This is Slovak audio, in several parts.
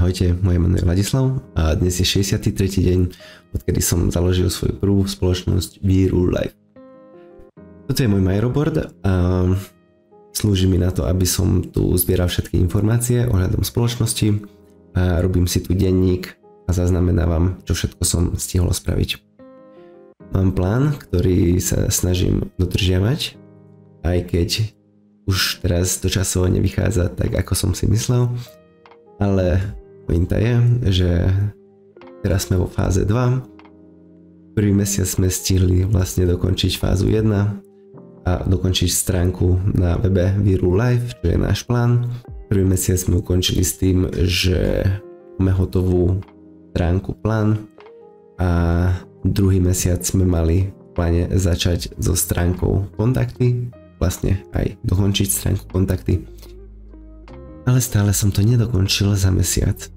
Ahojte, moje meno je Vladislav a dnes je 63. deň, odkedy som založil svoju prvú spoločnosť VeRule Life. Toto je môj Microboard a slúži mi na to, aby som tu zbieral všetky informácie ohľadom spoločnosti a robím si tu denník a zaznamenávam, čo všetko som stihol spraviť. Mám plán, ktorý sa snažím dodržiavať, aj keď už teraz to časovo nevychádza tak, ako som si myslel. Ale pointa je, že teraz sme vo fáze 2. Prvý mesiac sme stihli vlastne dokončiť fázu 1 a dokončiť stránku na webe VeRule Life, čo je náš plán. Prvý mesiac sme ukončili s tým, že máme hotovú stránku plán a druhý mesiac sme mali v pláne začať so stránkou kontakty, vlastne aj dokončiť stránku kontakty. Ale stále som to nedokončil za mesiac.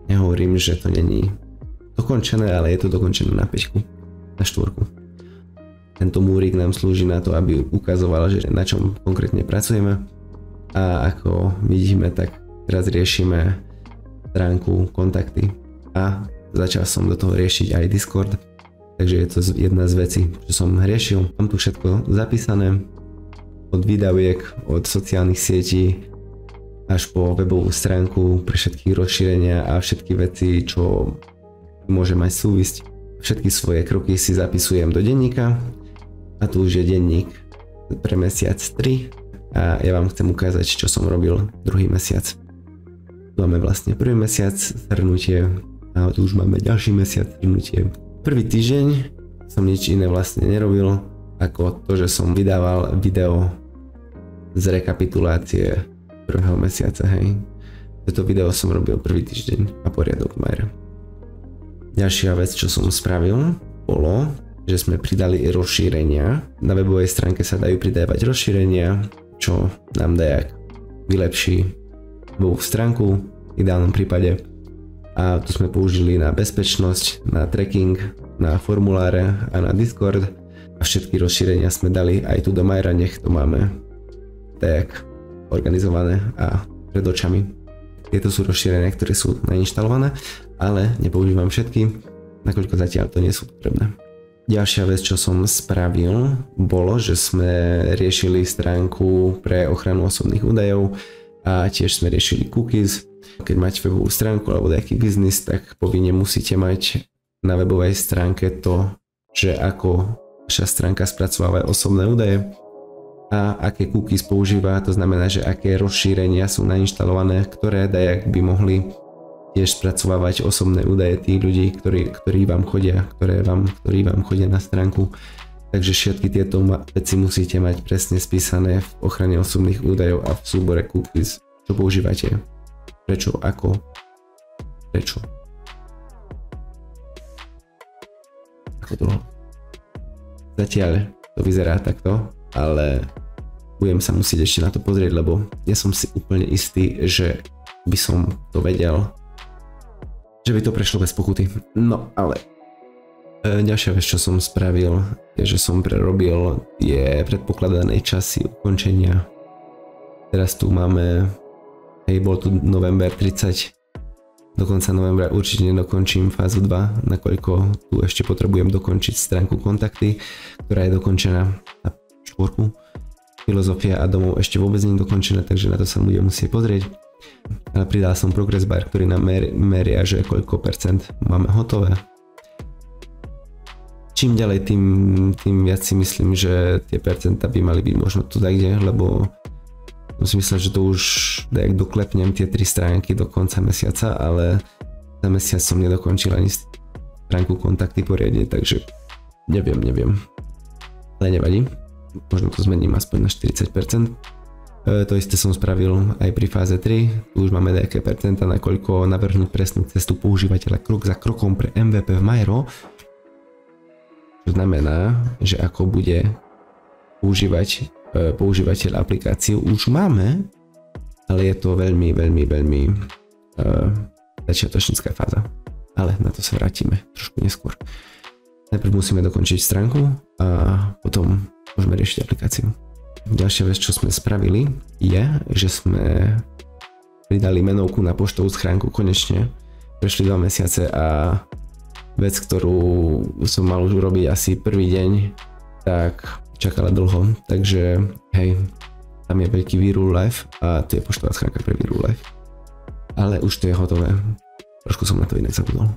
Nehovorím, že to není dokončené, ale je to dokončené na 5, na 4. Tento múrik nám slúži na to, aby ukazoval, že na čom konkrétne pracujeme. A ako vidíme, tak teraz riešime stránku kontakty. A začal som do toho riešiť aj Discord. Takže je to jedna z vecí, čo som riešil. Mám tu všetko zapísané. Od výdaviek, od sociálnych sietí, až po webovú stránku pre všetky rozšírenia a všetky veci, čo môže mať súvisť. Všetky svoje kroky si zapisujem do denníka a tu už je denník pre mesiac 3 a ja vám chcem ukázať, čo som robil druhý mesiac. Tu máme vlastne prvý mesiac zhrnutie a tu už máme ďalší mesiac zhrnutie. Prvý týždeň som nič iné vlastne nerobil ako to, že som vydával video z rekapitulácie prvého mesiaca, hej. Toto video som robil prvý týždeň a poriadok v Mire. Ďalšia vec, čo som spravil, bolo, že sme pridali rozšírenia. Na webovej stránke sa dajú pridávať rozšírenia, čo nám dajak vylepší webovú stránku v ideálnom prípade. A tu sme použili na bezpečnosť, na tracking, na formuláre a na Discord. A všetky rozšírenia sme dali aj tu do Mira, nech to máme tak organizované a pred očami. Tieto sú rozšírenia, ktoré sú nainštalované, ale nepoužívam všetky, nakoľko zatiaľ to nie sú potrebné. Ďalšia vec, čo som spravil, bolo, že sme riešili stránku pre ochranu osobných údajov a tiež sme riešili cookies. Keď máte webovú stránku alebo nejaký biznis, tak povinne musíte mať na webovej stránke to, že ako vaša stránka spracováva osobné údaje a aké cookies používa, to znamená, že aké rozšírenia sú nainštalované, ktoré dajak by mohli tiež spracovávať osobné údaje tých ľudí, ktorí vám chodia na stránku. Takže všetky tieto veci musíte mať presne spísané v ochrane osobných údajov a v súbore cookies, čo používate, prečo, ako, prečo, ako dlho. Zatiaľ to vyzerá takto, ale budem sa musieť ešte na to pozrieť, lebo ja som si úplne istý, že by som to vedel, že by to prešlo bez pokuty. No ale ďalšia vec, čo som spravil, je, že som prerobil tie predpokladané časy ukončenia. Teraz tu máme, bol tu november 30, do konca novembra určite nedokončím fázu 2, nakoľko tu ešte potrebujem dokončiť stránku kontakty, ktorá je dokončená na 4. Filozofia a domov ešte vôbec nie je dokončená, takže na to sa budem musieť pozrieť. Ale pridal som progress bar, ktorý nám meria, že koľko percent máme hotové. Čím ďalej, tým viac si myslím, že tie percentá by mali byť možno tu takde, lebo som si myslel, že to už doklepnem tie 3 stránky do konca mesiaca, ale za mesiac som nedokončil ani stránku kontakty poriadne, takže neviem. Ale nevadí. Možno to zmením aspoň na 40%. To isté som spravil aj pri fáze 3. Tu už máme nejaké percenta, nakoľko navrhnúť presnú cestu používateľa krok za krokom pre MVP v Miro. To znamená, že ako bude používateľ aplikáciu už máme, ale je to veľmi začiatočnícka fáza. Ale na to sa vrátime trošku neskôr. Najprv musíme dokončiť stránku a potom môžeme riešiť aplikáciu. Ďalšia vec, čo sme spravili, je, že sme pridali menovku na poštovú schránku konečne. Prešli 2 mesiace a vec, ktorú som mal už urobiť asi prvý deň, tak čakala dlho. Takže hej, tam je veľký Virul Life a tu je poštová schránka pre Virul Life. Ale už to je hotové. Trošku som na to inak zabudol.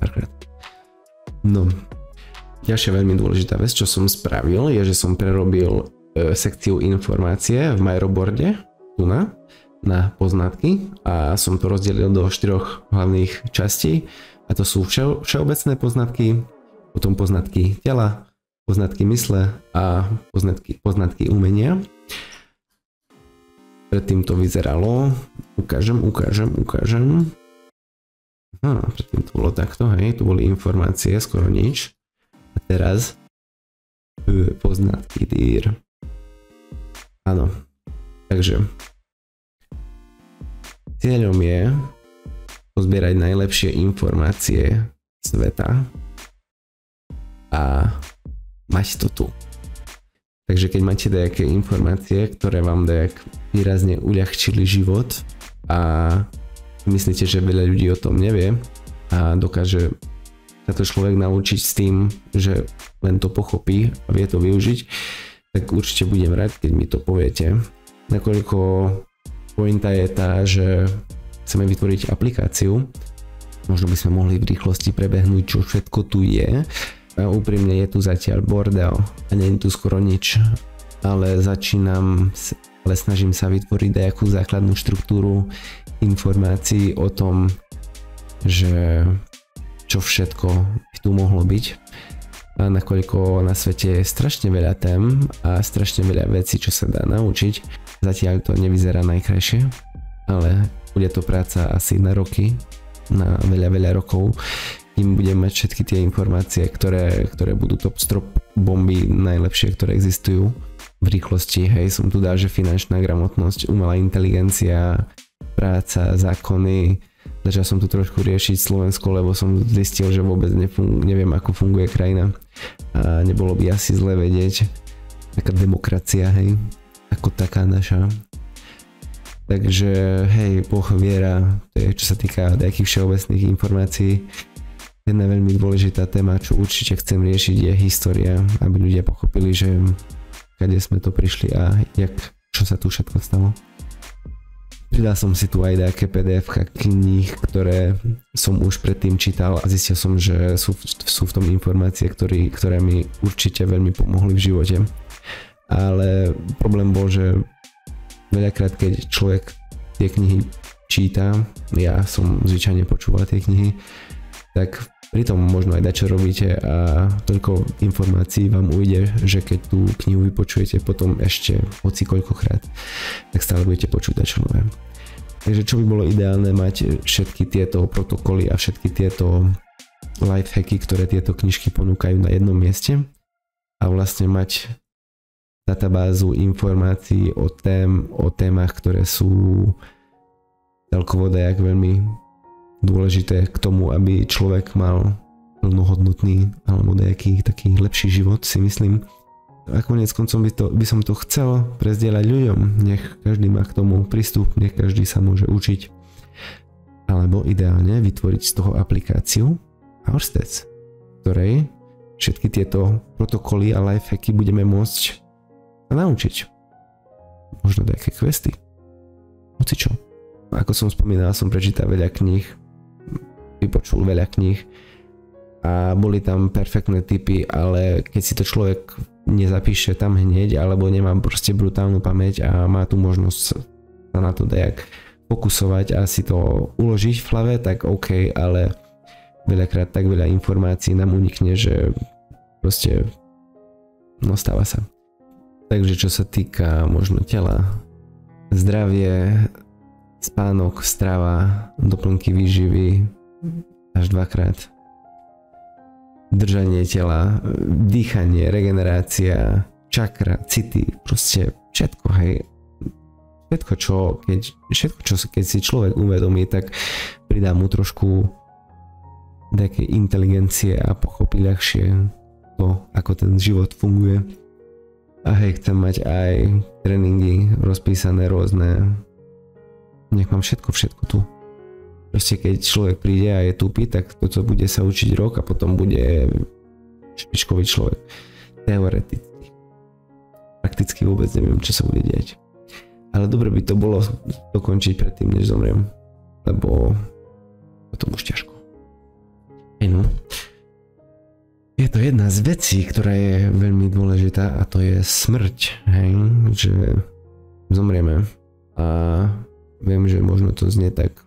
Párkrát. No, ďalšia veľmi dôležitá vec, čo som spravil, je, že som prerobil sekciu informácie v Mairoboarde tu na poznatky a som to rozdelil do 4 hlavných častí a to sú všeobecné poznatky, potom poznatky tela, poznatky mysle a poznatky umenia. Predtým to vyzeralo, ukážem. Predtým to bolo takto, hej, tu boli informácie, skoro nič. A teraz poznatky dír. Áno, takže cieľom je pozbierať najlepšie informácie sveta a mať to tu. Takže keď máte nejaké informácie, ktoré vám výrazne uľahčili život a myslíte, že veľa ľudí o tom nevie a dokáže sa to človek naučiť s tým, že len to pochopí a vie to využiť, tak určite budem rád, keď mi to poviete. Nakoľko pointa je tá, že chceme vytvoriť aplikáciu, možno by sme mohli v rýchlosti prebehnúť, čo všetko tu je. A úprimne je tu zatiaľ bordel a nie je tu skoro nič, ale snažím sa vytvoriť nejakú základnú štruktúru informácií o tom, že čo všetko by tu mohlo byť. A nakoľko na svete je strašne veľa tém a strašne veľa vecí, čo sa dá naučiť, zatiaľ to nevyzerá najkrajšie, ale bude to práca asi na roky, na veľa rokov, kým budem mať všetky tie informácie, ktoré budú top strop bomby najlepšie, ktoré existujú v rýchlosti. Hej, som tu dal, že finančná gramotnosť, umelá inteligencia, práca, zákony. Začal som tu trošku riešiť Slovensko, lebo som zistil, že vôbec neviem, ako funguje krajina a nebolo by asi zle vedieť. Taká demokracia, hej, ako taká naša. Takže hej, Boh, viera, to je čo sa týka nejakých všeobecných informácií. Jedna veľmi dôležitá téma, čo určite chcem riešiť, je história, aby ľudia pochopili, že kade sme to prišli a čo sa tu všetko stalo. Pridal som si tu aj nejaké PDF-ka kníh, ktoré som už predtým čítal a zistil som, že sú v tom informácie, ktoré mi určite veľmi pomohli v živote. Ale problém bol, že veľakrát, keď človek tie knihy číta, ja som zvyčajne počúval tie knihy, tak pritom možno aj dačo robíte a toľko informácií vám ujde, že keď tú knihu vypočujete potom ešte hoci koľkokrát, tak stále budete počuť dačo nové. Takže čo by bolo ideálne mať všetky tieto protokoly a všetky tieto lifehacky, ktoré tieto knižky ponúkajú na jednom mieste a vlastne mať databázu informácií o témach, ktoré sú celkovo dajak veľmi dôležité k tomu, aby človek mal plnohodnotný alebo nejaký taký lepší život, si myslím. A konec koncom by som to chcel prezdieľať ľuďom. Nech každý má k tomu prístup, nech každý sa môže učiť. Alebo ideálne vytvoriť z toho aplikáciu Oursteads, ktorej všetky tieto protokoly a lifehacky budeme môcť sa naučiť. Možno nejaké questy. Hocičo. Ako som spomínal, som prečítal veľa kníh, vypočul veľa kníh a boli tam perfektné tipy, ale keď si to človek nezapíše tam hneď alebo nemá proste brutálnu pamäť a má tu možnosť sa na to dajak fokusovať a si to uložiť v hlave, tak OK, ale veľakrát tak veľa informácií nám unikne, že proste stáva sa. Takže čo sa týka možno tela, zdravie, spánok, strava, doplnky výživy až 2-krát, držanie tela, dýchanie, regenerácia, čakra, city, proste všetko, hej. Všetko, čo keď si človek uvedomí, tak pridá mu trošku také inteligencie a pochopí ľahšie to, ako ten život funguje. A hej, chcem mať aj tréningy rozpísané rôzne Nech mám všetko tu. Proste keď človek príde a je tupý, tak toto bude sa učiť rok a potom bude špičkový človek. Teoreticky. Prakticky vôbec neviem, čo sa bude diať. Ale dobre by to bolo dokončiť predtým, než zomriem. Lebo potom už ťažko. No. Je to jedna z vecí, ktorá je veľmi dôležitá a to je smrť. Hej? Že zomrieme. A viem, že možno to znie tak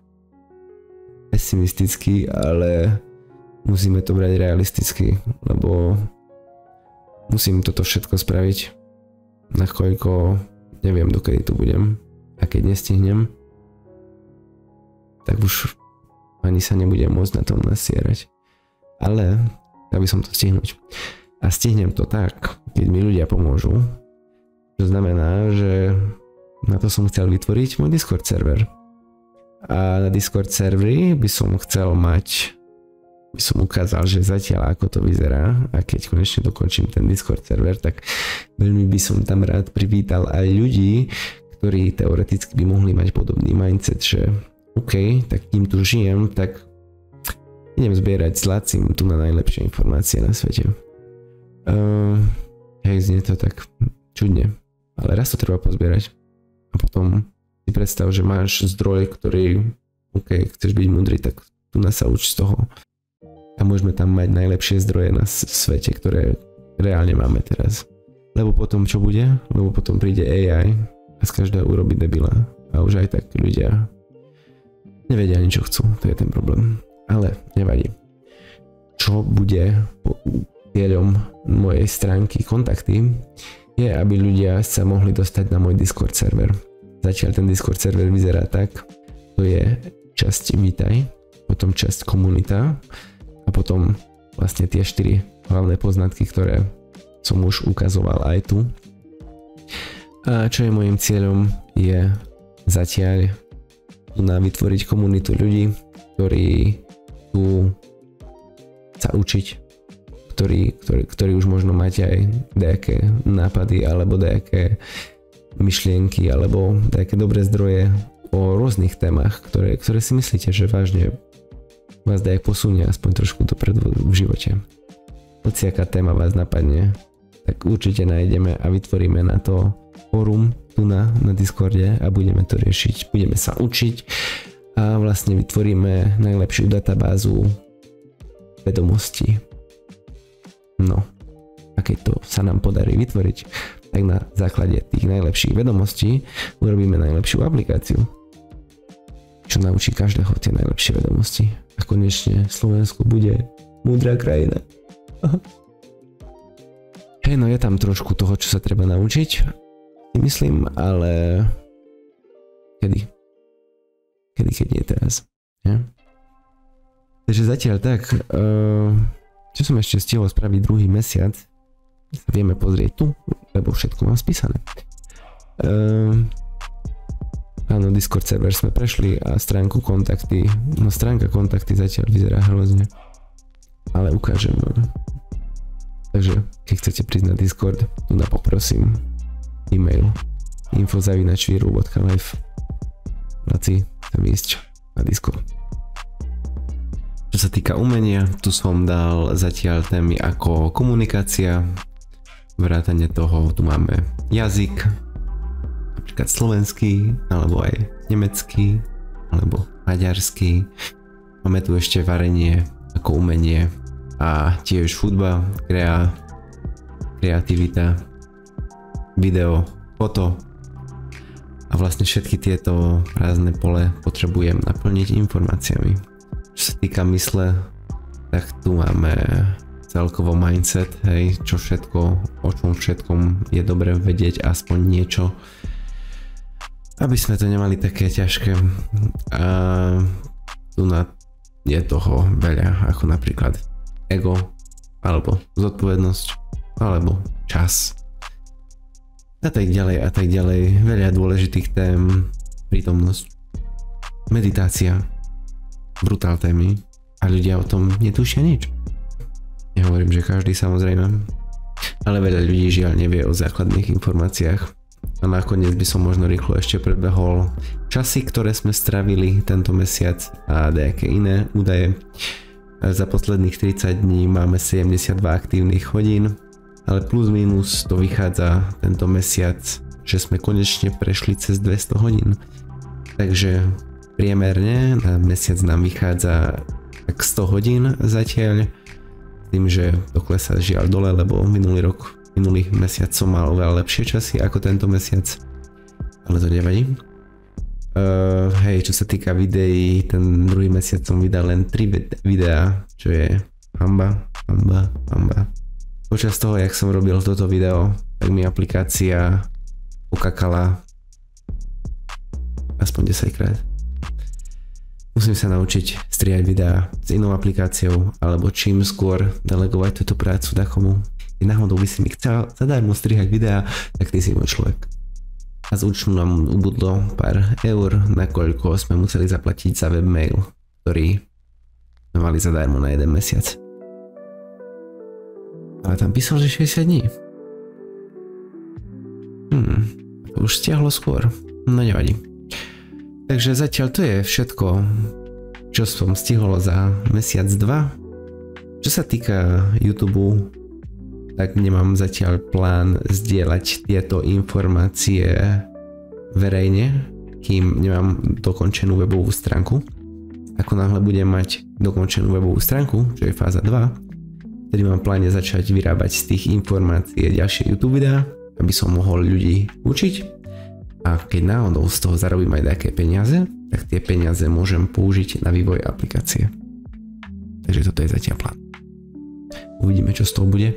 pesimisticky, ale musíme to brať realisticky, lebo musím toto všetko spraviť, nakoľko neviem, dokedy tu budem, a keď nestihnem, tak už ani sa nebudem môcť na tom nasierať. Ale aby som to stihnúť. A stihnem to tak, keď mi ľudia pomôžu. To znamená, že na to som chcel vytvoriť môj Discord server. A na Discord serveri by som chcel mať, by som ukázal, že zatiaľ ako to vyzerá, a keď konečne dokončím ten Discord server, tak veľmi by som tam rád privítal aj ľudí, ktorí teoreticky by mohli mať podobný mindset, že OK, tak kým tu žijem, tak idem zbierať s Lacim tu na najlepšie informácie na svete. Hej, znie to tak čudne, ale raz to treba pozbierať. A potom si predstav, že máš zdroj, ktorý, OK, chceš byť múdry, tak tu nás sa uč z toho. A môžeme tam mať najlepšie zdroje na svete, ktoré reálne máme teraz. Lebo potom čo bude? Lebo potom príde AI a z každého urobí debila. A už aj tak ľudia nevedia ani čo chcú, to je ten problém. Ale nevadí. Čo bude cieľom mojej stránky kontakty, je, aby ľudia sa mohli dostať na môj Discord server. Zatiaľ ten Discord server vyzerá tak, to je časť vítaj, potom časť komunita a potom vlastne tie 4 hlavné poznatky, ktoré som už ukazoval aj tu. A čo je môjim cieľom, je zatiaľ vytvoriť komunitu ľudí, ktorí tu sa učiť, ktorí už možno máte aj nejaké nápady alebo nejaké myšlienky alebo nejaké dobré zdroje o rôznych témach, ktoré si myslíte, že vážne vás daj posunie aspoň trošku dopredu v živote. Hociaká téma vás napadne, tak určite nájdeme a vytvoríme na to fórum tu na Discorde a budeme to riešiť. Budeme sa učiť a vlastne vytvoríme najlepšiu databázu vedomostí. No, a keď to sa nám podarí vytvoriť, tak na základe tých najlepších vedomostí urobíme najlepšiu aplikáciu, čo naučí každého tie najlepšie vedomosti. A konečne Slovensko bude múdra krajina. Hej, no je tam trošku toho, čo sa treba naučiť, myslím, ale kedy keď nie teraz. Ja? Takže zatiaľ tak, čo som ešte stihol spraviť druhý mesiac, sa vieme pozrieť tu, lebo všetko mám spísané. Áno, Discord server sme prešli a stránku kontakty, no stránka kontakty zatiaľ vyzerá hrozne, ale ukážem. Takže keď chcete prísť na Discord, tu poprosím e-mail info@viru.life. Laci, chcem ísť na Discord. Čo sa týka umenia, tu som dal zatiaľ témy ako komunikácia, vrátane toho, tu máme jazyk, napríklad slovenský, alebo aj nemecký, alebo maďarský. Máme tu ešte varenie ako umenie a tiež hudba, kreativita, video, foto a vlastne všetky tieto prázdne pole potrebujem naplniť informáciami. Čo sa týka mysle, tak tu máme celkovo mindset, hej, čo všetko, o čom všetkom je dobre vedieť aspoň niečo, aby sme to nemali také ťažké. A tu je toho veľa, ako napríklad ego, alebo zodpovednosť, alebo čas. A tak ďalej, veľa dôležitých tém, prítomnosť, meditácia, brutál témy a ľudia o tom netušia nič. Nehovorím, že každý samozrejme, ale veľa ľudí žiaľ nevie o základných informáciách A nakoniec by som možno rýchlo ešte predbehol časy, ktoré sme stravili tento mesiac a nejaké iné údaje. Za posledných 30 dní máme 72 aktívnych hodín, ale plus minus to vychádza tento mesiac, že sme konečne prešli cez 200 hodín. Takže priemerne na mesiac nám vychádza tak 100 hodín zatiaľ, tým, že to klesá žiaľ dole, lebo minulý mesiac som mal oveľa lepšie časy ako tento mesiac, ale to nevadí. Hej, čo sa týka videí, ten druhý mesiac som vydal len 3 videá, čo je hamba. Počas toho, jak som robil toto video, tak mi aplikácia ukakala aspoň 10 krát. Musím sa naučiť strihať videá s inou aplikáciou, alebo čím skôr delegovať túto prácu takomu. Keď náhodou by si mi chcel zadarmo strihať videá, tak ty si môj človek. A z účtu nám ubudlo pár eur, nakoľko sme museli zaplatiť za webmail, ktorý sme mali zadarmo na 1 mesiac. Ale tam písal, že 60 dní. To už stiahlo skôr. No nevadí. Takže zatiaľ to je všetko, čo som stihol za mesiac 2. Čo sa týka YouTube, tak nemám zatiaľ plán zdieľať tieto informácie verejne, kým nemám dokončenú webovú stránku. Ako náhle budem mať dokončenú webovú stránku, čo je fáza 2, tedy mám v pláne začať vyrábať z tých informácií ďalšie YouTube videá, aby som mohol ľudí učiť. A keď náhodou z toho zarobím aj nejaké peniaze, tak tie peniaze môžem použiť na vývoj aplikácie. Takže toto je zatiaľ plán. Uvidíme, čo z toho bude.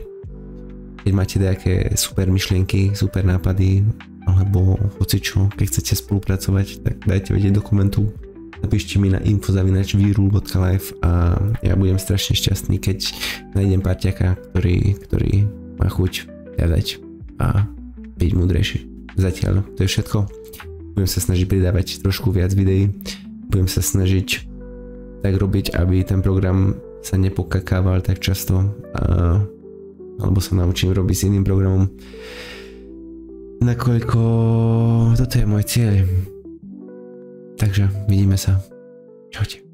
Keď máte nejaké super myšlienky, super nápady, alebo hocičo, keď chcete spolupracovať, tak dajte vedieť do komentu. Napíšte mi na info@virul.life a ja budem strašne šťastný, keď nájdem parťaka, ktorý má chuť hľadať a byť múdrejší. Zatiaľ to je všetko. Budem sa snažiť pridávať trošku viac videí. Budem sa snažiť tak robiť, aby ten program sa nepokakával tak často, alebo sa naučím robiť s iným programom. Nakoľko toto je môj cieľ. Takže vidíme sa. Čaute.